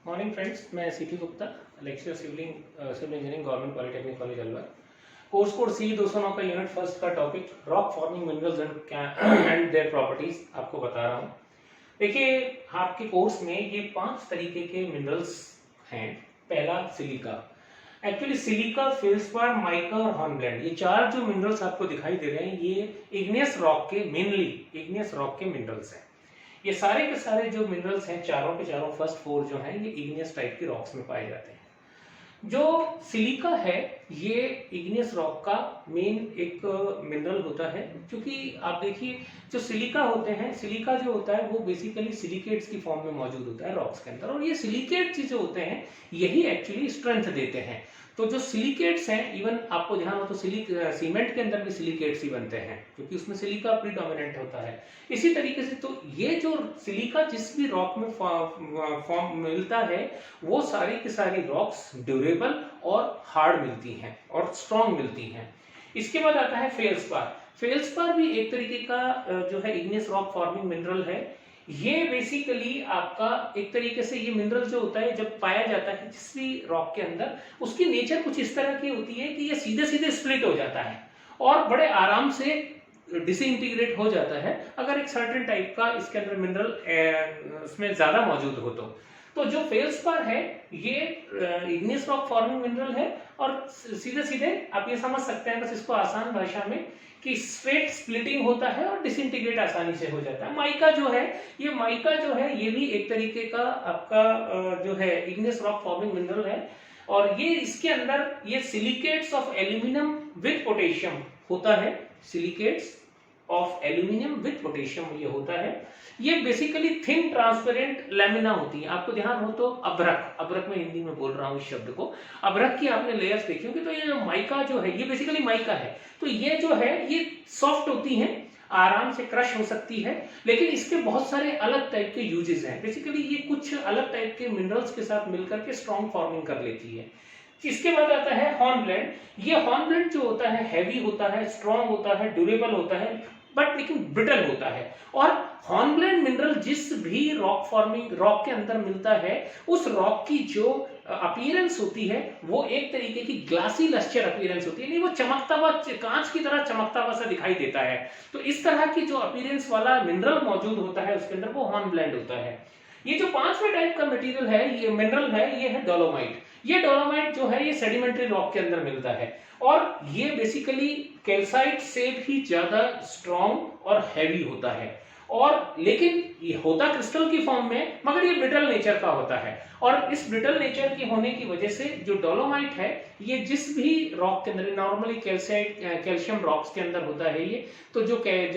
Morning friends, मैं CP Gupta, lecture civil engineering government polytechnic college Alwar. Course code C 209 का unit first का topic rock forming minerals and their properties आपको बता रहा हूँ। देखिए, आपके कोर्स में ये 5 तरीके के मिनरल्स हैं। पहला silica, actually silica, felspar, mica और हॉर्नब्लेंड, ये 4 जो मिनरल्स आपको दिखाई दे रहे हैं ये इग्नियस रॉक के इग्नियस रॉक के मिनरल्स हैं। ये सारे के सारे जो मिनरल्स हैं, चारों के चारों फर्स्ट 4 जो हैं, ये इग्नियस टाइप की रॉक्स में पाए जाते हैं। जो सिलिका है ये इग्नियस रॉक का मेन एक मिनरल होता है, क्योंकि आप देखिए जो सिलिका होते हैं, सिलिका जो होता है वो बेसिकली सिलिकेट्स की फॉर्म में मौजूद होता है रॉक्स के अंदर, और ये सिलिकेट्स जो होते हैं यही एक्चुअली स्ट्रेंथ देते हैं। तो जो सिलिकेट्स हैं, इवन आपको ध्यान हो तो सीमेंट के अंदर भी सिलिकेट्स ही बनते हैं, क्योंकि उसमें सिलिका प्रीडोमिनेंट होता है। इसी तरीके से तो ये जो सिलिका जिस भी रॉक में फॉर्म मिलता है, वो सारी की सारी रॉक्स ड्यूरेबल और हार्ड मिलती हैं और स्ट्रॉन्ग मिलती हैं। इसके बाद आता है फेल्सपार। फेल्सपार भी एक तरीके का जो है इग्नियस रॉक फॉर्मिंग मिनरल है। ये बेसिकली आपका एक तरीके से ये मिनरल जो होता है जब पाया जाता है जिस भी रॉक के अंदर, उसकी नेचर कुछ इस तरह की होती है कि ये सीधे सीधे स्प्लिट हो जाता है और बड़े आराम से डिसइंटीग्रेट हो जाता है अगर एक सर्टेन टाइप का इसके अंदर मिनरल उसमें ज्यादा मौजूद हो तो जो फेल्सपार है ये इग्नियस रॉक फॉर्मिंग मिनरल है और सीधे सीधे आप ये समझ सकते हैं बस इसको आसान भाषा में कि स्ट्रेट स्प्लिटिंग होता है और डिसइंटीग्रेट आसानी से हो जाता है। माइका जो है ये भी एक तरीके का आपका जो है इग्नियस रॉक फॉर्मिंग मिनरल है, और ये इसके अंदर ये silicates of aluminium with potassium होता है। Silicates of aluminium with potassium ये होता है। ये बेसिकली थिन ट्रांसपेरेंट लैमिना होती है। आपको ध्यान हो तो अभ्रक में हिंदी में बोल रहा हूँ इस शब्द को, अभ्रक की आपने लेयर्स देखी होगी। तो ये जो माइका जो है ये बेसिकली माइका है, तो ये जो है ये सॉफ्ट होती है, आराम से क्रश हो सकती है, लेकिन इसके बहुत सारे अलग टाइप के यूजेस हैं। बेसिकली ये कुछ अलग टाइप के मिनरल्स के साथ मिलकर के स्ट्रॉन्ग फॉर्मिंग कर लेती है। इसके बाद आता है हॉर्नब्लेंड। ये हॉर्नब्लेंड जो होता है हैवी होता है, स्ट्रॉन्ग होता है, ड्यूरेबल होता है, बट लेकिन ब्रिटल होता है। और हॉर्नब्लेंड मिनरल जिस भी रॉक के अंदर मिलता है, उस रॉक की जो अपीयरेंस होती है वो एक तरीके की ग्लासी लस्टर अपीयरेंस होती है, नहीं वो चमकता हुआ कांच की तरह चमकता हुआ सा दिखाई देता है। तो इस तरह की जो अपीयरेंस वाला मिनरल मौजूद होता है उसके अंदर वो हॉर्नब्लेंड होता है। ये जो 5वें टाइप का मटेरियल है, ये मिनरल है, ये है डोलोमाइट। ये डोलोमाइट जो है ये सेडिमेंट्री रॉक के अंदर मिलता है और ये बेसिकली कैल्साइट से भी ज्यादा स्ट्रॉन्ग और हैवी होता है, और लेकिन ये होता क्रिस्टल की फॉर्म में, मगर ये ब्रिटल नेचर का होता है। और इस ब्रिटल नेचर की होने की वजह से जो डोलोमाइट है ये जिस भी रॉक के अंदर, नॉर्मली कैल्शियम रॉक्स के अंदर होता है ये, तो जो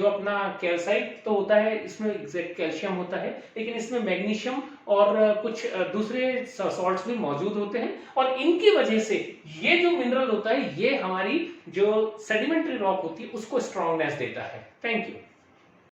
अपना कैल्साइट तो होता है, इसमें एग्जैक्ट कैल्शियम होता है, लेकिन इसमें मैग्नीशियम और कुछ दूसरे सॉल्ट्स भी मौजूद होते हैं, और इनकी वजह से ये जो मिनरल होता है ये हमारी जो सेडिमेंट्री रॉक होती है उसको स्ट्रॉन्गनेस देता है। Thank you.